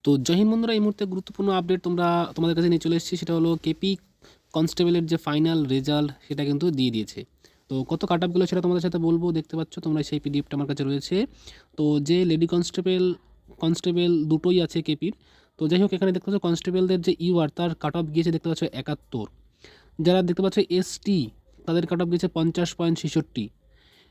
তো জয় হিন্দ বন্ধুরা, এই মুহূর্তে গুরুত্বপূর্ণ আপডেট তোমাদের কাছে নিয়ে চলে এসেছি। সেটা হলো কেপি কনস্টেবলের যে ফাইনাল রেজাল্ট সেটা কিন্তু দিয়ে দিয়েছে। তো কত কাট আপগুলো সেটা তোমাদের সাথে বলবো, দেখতে পাচ্ছ তোমরা সেই পিডিএফটা আমার কাছে রয়েছে। তো যে লেডি কনস্টেবল দুটোই আছে কেপির। তো যাই হোক, এখানে দেখতে পাচ্ছ কনস্টেবলদের যে ইউআর তার কাট অফ গিয়েছে দেখতে পাচ্ছ 71। যারা দেখতে পাচ্ছ এসটি তাদের কাট অফ গিয়েছে 50.66।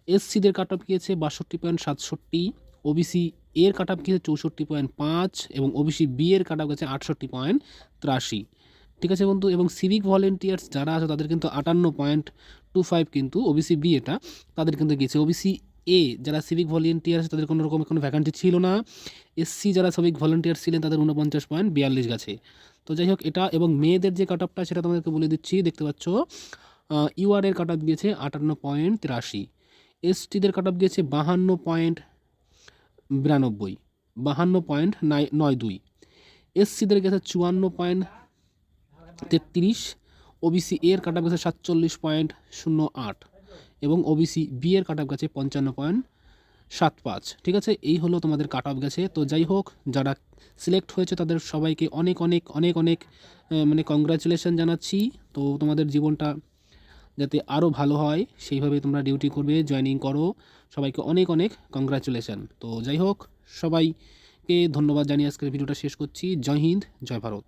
এসসিদের কাট অফ গিয়েছে 62.67। ওবিসি এর কাট অফ গিয়েছে 64.5 এবং ওবিসি বি এর কাট অফ গেছে 68.83। ঠিক আছে বন্ধু, এবং সিভিক ভলেন্টিয়ার্স যারা আছে তাদের কিন্তু 58.25 কিন্তু ওবিসি বি এটা তাদের কিন্তু গিয়েছে। ওবিসি এ যারা সিভিক ভলেন্টিয়ার্স তাদের কোনো রকম কোনো ভ্যাকান্সি ছিল না। এসসি যারা সিভিক ভলেন্টিয়ার্স ছিলেন তাদের 49.42 গেছে। তো যাই হোক, এটা এবং মেয়েদের যে কাট অফটা সেটা তোমাদেরকে বলে দিচ্ছি। দেখতে পাচ্ছ ইউআর এর কাট অফ গিয়েছে 58.83। এসটিদের কাট অফ গিয়েছে 52.92, 52.92। এসসিদের গেছে 54.33। ওবিসি এর কাট অফ গেছে 47.08 এবং ওবিসি বি এর কাট অফ গেছে 55.75। ঠিক আছে, এই হলো তোমাদের কাট অফ গেছে। তো যাই হোক, যারা সিলেক্ট হয়েছে তাদের সবাইকে অনেক অনেক অনেক অনেক মানে কংগ্রাচুলেশন জানাচ্ছি। তো তোমাদের জীবনটা যাতে আরও ভালো হয় সেইভাবে তোমরা ডিউটি করবে, জয়েনিং করো। সবাইকে অনেক অনেক কংগ্রাচুলেশন। তো যাই হোক, সবাইকে ধন্যবাদ জানিয়ে আজকের ভিডিওটা শেষ করছি। জয় হিন্দ, জয় ভারত।